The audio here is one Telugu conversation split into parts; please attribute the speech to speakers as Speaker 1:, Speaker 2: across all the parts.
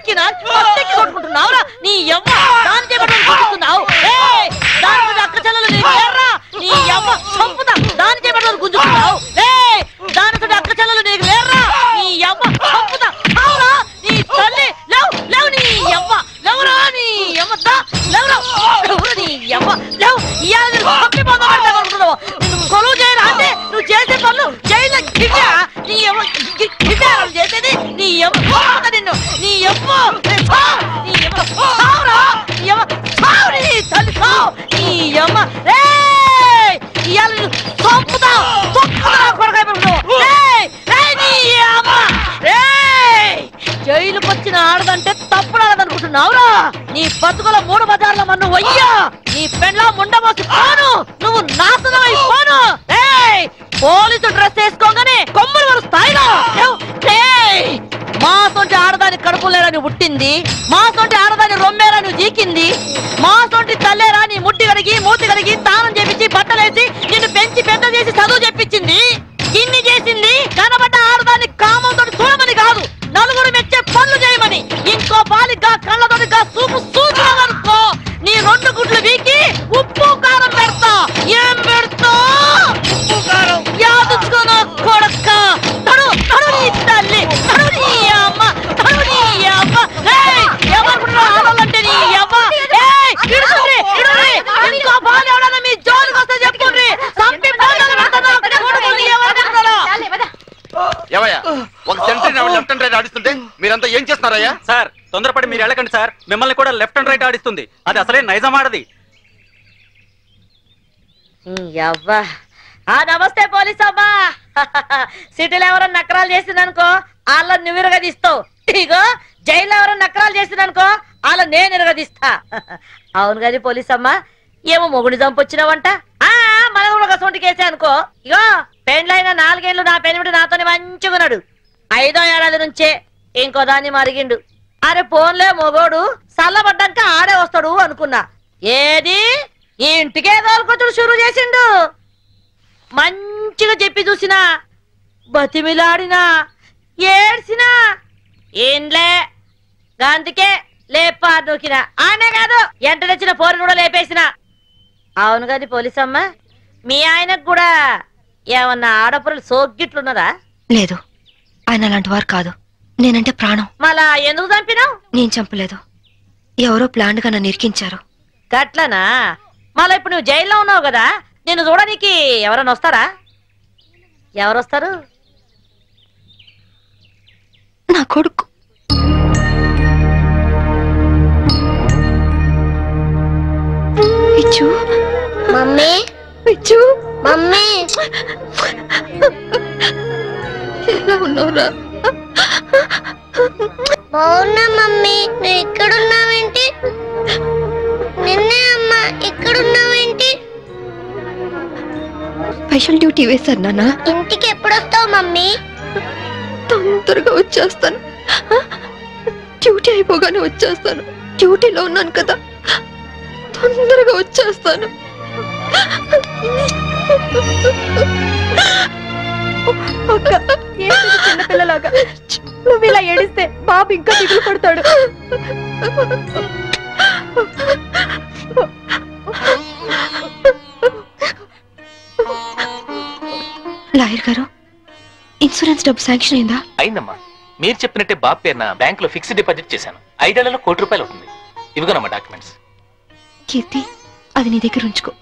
Speaker 1: ఎక్కినా కొట్టుకుంటున్నావురా నీ యవ్వ దాని చేపట్టుకున్నావు దాని అక్క చెల్లెలు నీకు లేరా నీ యవ్వ చంపుతా దాని చేపట్టుకుని గుంజుకున్నావు దాని అక్క చెల్లెలు నీకు లేరా నీ యవ్వ చంపుతా అవురా నీ తల్లి లేవు లేవు నీ యవ్వ లేవురా నీ యవ్వ లేవురా నీ యవ్వ లేవు ఇవాళ చంపిపోతావు కొలువు చేయరా అంటే నువ్వు చేసే పనులు జైలు గిడ్డా నీ యవ్వ గిడ్డా చేసేది నీ యవ్వ నిన్ను నీ యవ్వ నీ యవ్వ సావురా నీ యవ్వ సావు నీ తల్లి సావు నీ యవ్వ ఇవాళ నేను చంపుతావు కొరకాయ నీ యవ్వ జైలుకి వచ్చిన ఆడదంటే తప్పుడు ఆడదనుకుంటున్నావురా నీ బతుకుల 3 బజార్ల మన్ను వయ్యా నీ పెండ్ల ముండమోసి పోను నువ్వు నాశనం అయిపోను పోలీసు డ్రెస్ వేసుకోగానే కొమ్ములు వారు స్థాయిలో మాసొంటి ఆడదాని కడుపు లేరని పుట్టింది మాసొంటి ఆడదాని రొమ్మేరని జీకింది మాసొంటి తల్లేరా నీ ముట్టి కడిగి మూతి కడిగి తానం చేపించి బట్టలేసి నిన్ను పెంచి పెద్ద చేసి చదువు చెప్పించింది ఇన్ని చేసింది కనబడ్డ ఆడదాన్ని కామంతో చూడమని కాదు నలుగురు మెచ్చే పనులు చేయమని ఇంకో బాలిగా కళ్ళతోటిగా చూపు చూసావనుకో నీ 2 గుడ్లు వీకి ఉప్పు కారం పెడతా ఏం పెడతా ఉప్పు కారం యాదుచ్చుకోను కొడక్క తడు తడు నీ తల్లి తడు నీ అమ్మ తడు నీ అమ్మ ఎవరు ఆడాలంటే నీ అమ్మ ఇంకో బాలు ఎవడన్నా మీ జోలికి వస్తే చెప్పుకుండ్రి సంపి
Speaker 2: ఒక సెంటరీ లెఫ్ట్ అండ్ రైట్ ఆడిస్తుంటే మీరంతా ఏం చేస్తున్నారయ్యా?
Speaker 3: సార్ తొందరపడి మీరు వెళ్ళకండి సార్, మిమ్మల్ని కూడా లెఫ్ట్ అండ్ రైట్ ఆడిస్తుంది. అది అసలే నైజం ఆడది.
Speaker 1: నమస్తే పోలీస్ అమ్మా. సిటీలో ఎవరైనా నకరాలు చేసిందనుకో వాళ్ళ నువ్వు ఇరగదీస్తావు. ఇగో జైల్లో ఎవరైనా నకరాలు చేసిందనుకో వాళ్ళ నేను ఇరగదీస్తా. అవును కానీ పోలీస్ అమ్మా ఏమో మొగుడి చంపొచ్చినావంట. మన కూడా ఒక సొంటి కేసే అనుకో. ఇగో పెండ్లైన 4 ఏళ్ళు నా పెనిమిటి నాతోనే మంచిగున్నాడు. 5వ ఏడాది నుంచే ఇంకో దాన్ని మరిగిండు. అరే పోన్లే మొగోడు చల్లబడ్డాక ఆడే వస్తాడు అనుకున్నా. ఏది ఈ ఇంటికే తోలుకొచ్చుడు షురు చేసిండు. మంచిగా చెప్పి చూసినా బతిమిలాడినా ఏడ్చినా ఏంలే అందుకే లేపా నూకినా ఆనే కాదు ఎంట తెచ్చిన పోరిని కూడా లేపేసిన. అవును కాదు పోలీస్ అమ్మ మీ ఆయనకు కూడా ఏమన్నా ఆడపురలు సోగ్గిట్లున్నదా?
Speaker 4: లేదు, ఆయన అలాంటి వారు కాదు. నేనంటే ప్రాణం.
Speaker 1: మళ్ళా ఎందుకు చంపినావు?
Speaker 4: నేను చంపలేదు, ఎవరో ప్లాన్ గా నన్ను ఇరికించారు.
Speaker 1: గట్లనా? మళ్ళా ఇప్పుడు నువ్వు జైల్లో ఉన్నావు కదా, నేను చూడడానికి ఎవరైనా వస్తారా? ఎవరు వస్తారు?
Speaker 4: నా కొడుకు. పిచ్చు
Speaker 5: మమ్మీ,
Speaker 4: పిచ్చు
Speaker 5: మమ్మీ
Speaker 4: ఎలా ఉన్నావురా?
Speaker 5: బాగున్నా మమ్మీ. నువ్వు ఇక్కడున్నావేంటి? నిన్నే అమ్మా ఇక్కడున్నావేంటి?
Speaker 4: స్పెషల్ డ్యూటీ వేశారు నాన్న.
Speaker 5: ఇంటికి ఎప్పుడొస్తావు మమ్మీ?
Speaker 4: తొందరగా వచ్చేస్తాను. డ్యూటీ అయిపోగానే వచ్చేస్తాను. డ్యూటీలో ఉన్నాను కదా, తొందరగా వచ్చేస్తాను.
Speaker 1: చిన్నపిల్లలాగా నువ్వు ఇలా ఏడిస్తే బాబు ఇంకా దిగులు పడతాడు.
Speaker 4: లాయర్ గారు, ఇన్సూరెన్స్ డబ్బు శాంక్షన్ అయిందా?
Speaker 6: అయిందమ్మా. మీరు చెప్పినట్టే బాబు పేరున బ్యాంక్ లో ఫిక్స్డ్ డిపాజిట్ చేశాను. 5 ఏళ్లలో ₹1 కోటి అవుతుంది. ఇవిగోనమ్మా డాక్యుమెంట్స్.
Speaker 4: కీర్తి, అది నీ దగ్గర ఉంచుకో.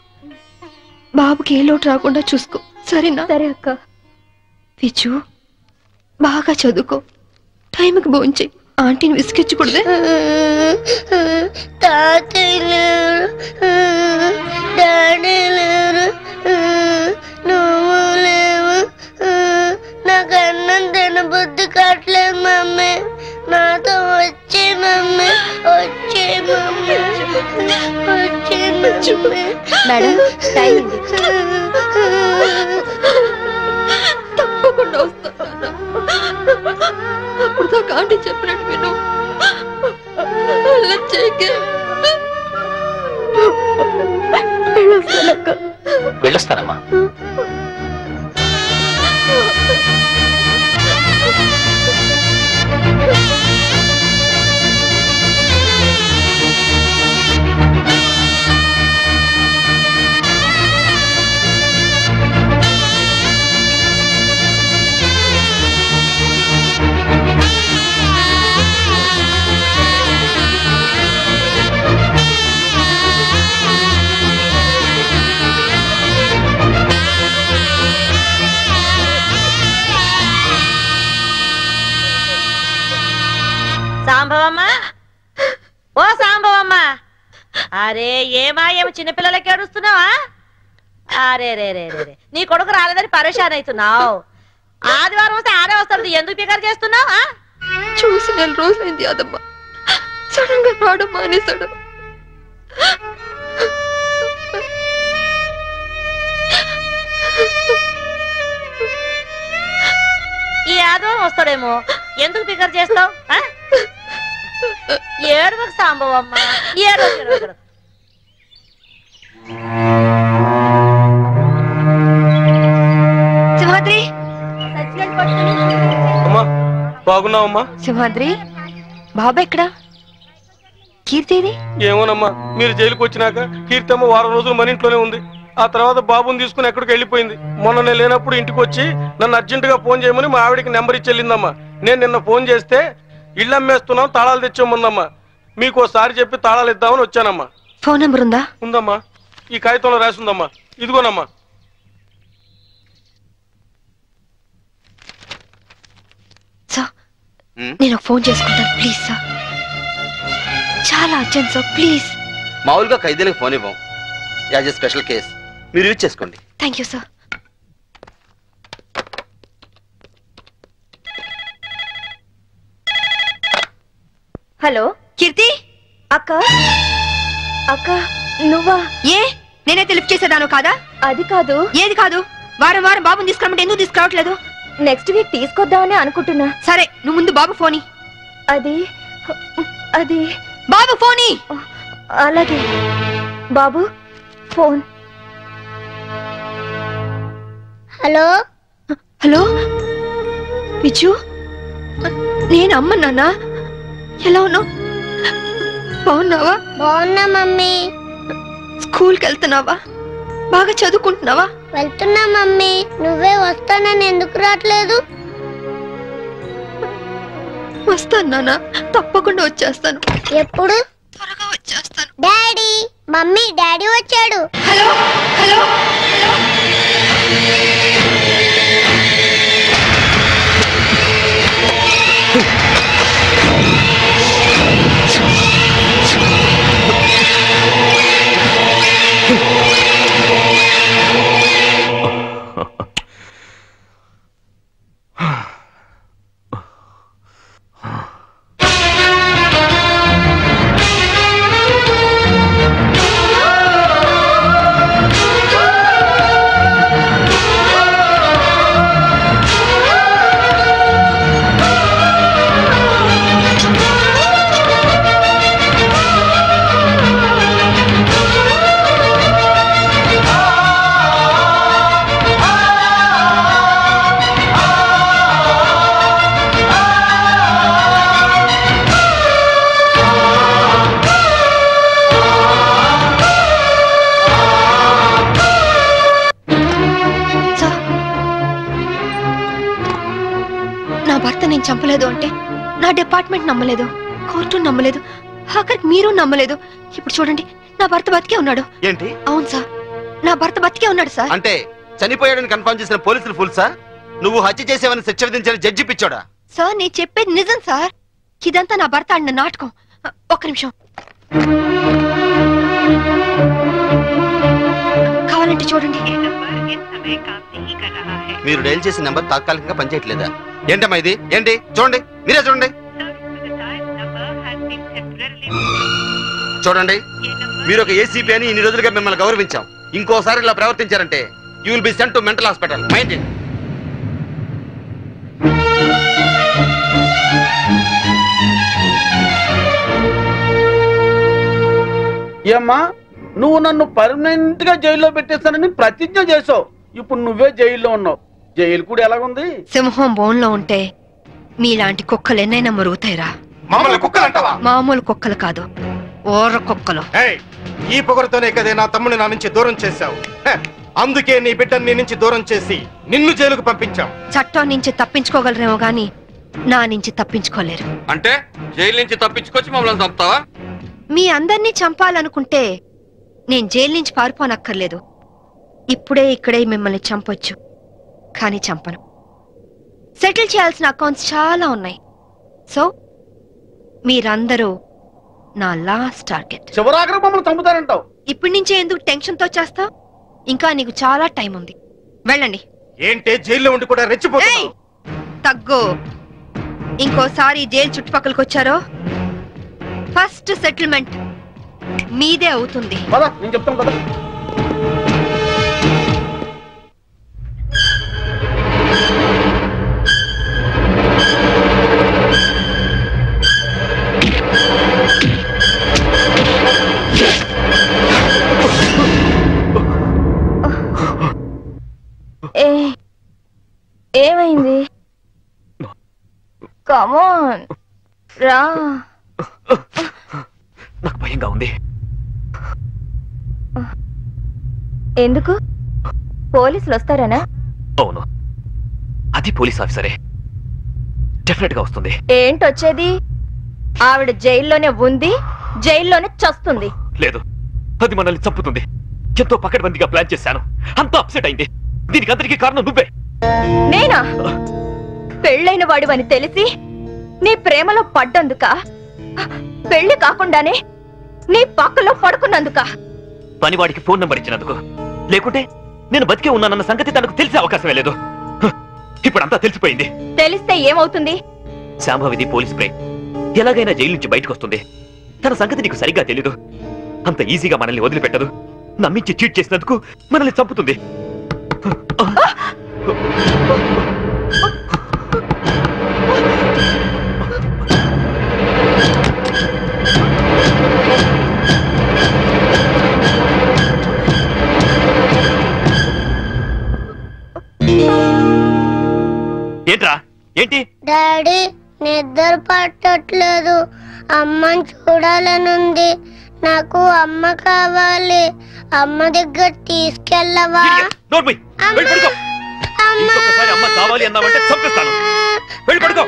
Speaker 4: బాబుకి ఏ లోటు రాకుండా చూసుకో, సరేనా?
Speaker 5: సరే అక్క.
Speaker 4: పిచ్చు, బాగా చదువుకో, టైంకి భోంచేయి. ఆంటీని విసిగించకూడదే.
Speaker 5: తాతయ్య లేరు, డాడీ లేరు, నువ్వు లేవు. నాకు అన్నం తినబుద్ధి కావట్లేదు మమ్మీ. నాతో వచ్చే మమ్మీ, వచ్చే మమ్మీ, వచ్చే మమ్మీ.
Speaker 4: మేడం, టైం ఉంది. తప్పకుండా వస్తాను. అప్పుడు దాకా ఆంటీ చెప్పినట్టు విను. అలా చేయకే.
Speaker 6: వెళ్ళొస్తానమ్మా.
Speaker 1: ఏమో చిన్నపిల్లలకి ఏడుస్తున్నావా? అరే రే రే రే నీ కొడుకు రాలేదని పరేషాన్ అవుతున్నావు. ఆదివారం వస్తే ఆడే వస్తాడు, ఎందుకు పికర్ చేస్తున్నావు?
Speaker 4: చూసి 4 రోజులైంది అదమ్మా, సడన్ గా రావడం మానేశాడు.
Speaker 1: ఈ ఆదివారం వస్తాడేమో, ఎందుకు పికర్ చేస్తావు? ఏడువకు సాంబవమ్మ, ఏడు.
Speaker 4: సింహాద్రి,
Speaker 7: బాగున్నావమ్మా?
Speaker 4: సింహాద్రి, బాబా ఎక్కడా? కీర్తిది
Speaker 7: ఏమోనమ్మా, మీరు జైలుకి వచ్చినాక కీర్తమ్మ వారం రోజులు మన ఇంట్లోనే ఉంది. ఆ తర్వాత బాబుని తీసుకుని ఎక్కడికి వెళ్ళిపోయింది. మొన్న నేను లేనప్పుడు ఇంటికి వచ్చి నన్ను అర్జెంట్ గా ఫోన్ చేయమని మా ఆవిడికి నెంబర్ ఇచ్చి వెళ్ళిందమ్మా. నేను నిన్న ఫోన్ చేస్తే ఇల్లు అమ్మేస్తున్నాం, తాళాలు తెచ్చేముందమ్మా. మీకు ఒకసారి చెప్పి తాళాలు ఇద్దామని వచ్చానమ్మా.
Speaker 4: ఫోన్ నెంబర్ ఉందా?
Speaker 7: ఉందమ్మా, ఈ కాగితంలో రాసి ఉందమ్మా, ఇదిగోనమ్మా.
Speaker 4: సార్, నేను ఫోన్ చేసుకుంటాను ప్లీజ్ సార్, చాలా అర్జెంట్ సార్ ప్లీజ్.
Speaker 2: మామూలుగా ఖైదీలకు ఫోన్ ఇవ్వం, యాజ్ ఎ స్పెషల్ కేస్ మీరు యూజ్ చేసుకోండి.
Speaker 4: Thank you sir. హలో కీర్తి అక్క. అక్క నువ్వా? ఏ నేనైతే లిఫ్ట్ చేసేదాను కాదా? అది కాదు. ఏది కాదు? వారం వారం బాబుని తీసుకురమ్మంటే ఎందుకు తీసుకురావట్లేదు? నెక్స్ట్ వీక్ తీసుకొద్దామని అనుకుంటున్నా. సరే నువ్వు ముందు బాబు ఫోని. అది అది బాబు ఫోని. అలాగే బాబు ఫోన్.
Speaker 5: హలో
Speaker 4: హలో విజు, నేను అమ్మ. నాన్న ఎలా ఉన్నావు? బాగున్నావా?
Speaker 5: బాగున్నా మమ్మీ.
Speaker 4: స్కూల్కి వెళ్తున్నావా? బాగా చదువుకుంటున్నావా?
Speaker 5: వెళ్తున్నా మమ్మీ. నువ్వే వస్తానని ఎందుకు రావట్లేదు?
Speaker 4: వస్తాను నాన్న, తప్పకుండా వచ్చేస్తాను.
Speaker 5: ఎప్పుడు?
Speaker 4: త్వరగా వచ్చేస్తాను.
Speaker 5: డాడీ, మమ్మీ, డాడీ వచ్చాడు.
Speaker 4: హలో హలో నేను చంపలేదు అంటే నా డిపార్ట్మెంట్ నమ్మలేదు, కోర్టు నమ్మలేదు, ఆఖరికి మీరు నమ్మలేదు. ఇప్పుడు చూడండి, నా భర్త బతికే ఉన్నాడు.
Speaker 2: ఏంటి?
Speaker 4: అవును సార్, నా భర్త బతికే ఉన్నాడు సార్.
Speaker 2: అంటే చనిపోయాడని కన్ఫర్మ్ చేసిన పోలీసులు ఫుల్ సార్? నువ్వు హత్య చేసేవని శిక్ష విధించిన జడ్జి పిచ్చోడా?
Speaker 4: సార్ నేను చెప్పేది నిజం సార్, ఇదంతా నా భర్త ఆడిన నాటకం. ఒక్క నిమిషం, కావాలంటే చూడండి.
Speaker 2: మీరు డైల్ చేసిన నెంబర్ తాత్కాలికంగా పనిచేయట్లేదా? ఏంటమ్మా ఇది? ఏంటి? చూడండి, మీరే చూడండి. చూడండి, మీరు ఒక ఏసీపీ అని ఇన్ని రోజులుగా మిమ్మల్ని గౌరవించాం. ఇంకోసారి ఇలా ప్రవర్తించారంటే you will be sent to mental hospital. Mind it.
Speaker 8: ఏమ్మా, నువ్వు నన్ను పర్మనెంట్ గా జైల్లో పెట్టేస్తానని ప్రతిజ్ఞ చేసావు. ఇప్పుడు నువ్వే జైల్లో ఉన్నావు. జైలు కూడా ఎలాగుంది?
Speaker 4: సింహం బోన్లో ఉంటే మీలాంటి కుక్కలు ఎన్నైనా మరుగుతాయిరా. మామూలు కుక్కలు కాదు, ఓర్ర కుక్కలు.
Speaker 9: ఈ పొగరుతోనే కదే నా తమ్ముని నా నుంచి దూరం చేశావు. అందుకే నీ బిడ్డని నీ నుంచి దూరం చేసి నిన్ను జైలుకు పంపించాం.
Speaker 4: చట్టం నుంచి తప్పించుకోగలరేమో గాని నా నుంచి తప్పించుకోలేరు.
Speaker 2: అంటే జైలు నుంచి తప్పించుకొచ్చి మమ్మల్ని చంపుతావా?
Speaker 4: మీ అందరినీ చంపాలనుకుంటే నేను జైలు నుంచి పారిపోనక్కర్లేదు. ఇప్పుడే ఇక్కడే మిమ్మల్ని చంపొచ్చు, కానీ చంపను. సెటిల్ చేయాల్సిన అకౌంట్స్ చాలా ఉన్నాయి. సో మీరందరూ నా లాస్ట్ టార్గెట్.
Speaker 8: చివరాఖరి మమ్మల్ని చంపుతారంటావు.
Speaker 4: ఇప్పటి నుంచే ఎందుకు టెన్షన్ తో చేస్తావు? ఇంకా నీకు చాలా టైం ఉంది. వెళ్ళండి.
Speaker 9: ఏంటే జైల్లో ఉండి కూడా రెచ్చిపోతున్నావు?
Speaker 4: తగ్గు. ఇంకోసారి జైలు చుట్టుపక్కలకి వచ్చారో ఫస్ట్ సెటిల్మెంట్ మీదే అవుతుంది.
Speaker 8: నేను చెప్తాను కదా.
Speaker 4: ఏమైంది? కమాన్ రా.
Speaker 6: నాకు భయంగా ఉంది.
Speaker 4: ఎందుకు? పోలీసులు వస్తారనా?
Speaker 6: అవును, అది పోలీస్ ఆఫీసరే. డెఫినెట్ గా వస్తుంది.
Speaker 4: ఏంటొచ్చేది? ఆవిడ జైల్లోనే ఉంది, జైల్లోనే చస్తుంది.
Speaker 6: లేదు, అది మనల్ని చంపుతుంది. ఎంతో పకడ్బందీగా ప్లాన్ చేశాను. అంతా అప్సెట్ అయింది. దీనికి అందరికీ కారణం నువ్వే.
Speaker 4: నేనా? పెళ్ళైన వాడివని తెలిసి నీ ప్రేమలో పడ్డందుక? పెళ్లి కాకుండానే నీ పక్కలో పడుకున్నందుక?
Speaker 6: పనివాడికి ఫోన్ నంబర్ ఇచ్చినందుకు. లేకుంటే నేను బతికే ఉన్నానన్న సంగతి తనకు తెలిసే అవకాశమే లేదు. ఇప్పుడంతా తెలిసిపోయింది.
Speaker 4: తెలిస్తే ఏమవుతుంది?
Speaker 6: శాంభవిది పోలీస్ బ్రేక్. ఎలాగైనా జైలు నుంచి బయటకు వస్తుంది. తన సంగతి నీకు సరిగ్గా తెలీదు. అంత ఈజీగా మనల్ని వదిలిపెట్టదు. నమ్మించి చీట్ చేసినందుకు మనల్ని చంపుతుంది. ఏంట్రా? ఏంటి?
Speaker 5: డాడీ నిద్ర పట్టట్లేదు. అమ్మని చూడాలనుంది. నాకు అమ్మ కావాలి. అమ్మ దగ్గర తీసుకెళ్ళవా?
Speaker 6: ఇంకొకసారి అమ్మ కావాలి అన్నావంటే చంపేస్తాను. వెళ్ళి పడుకో.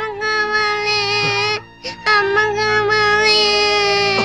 Speaker 5: అమ్మ కావాలి.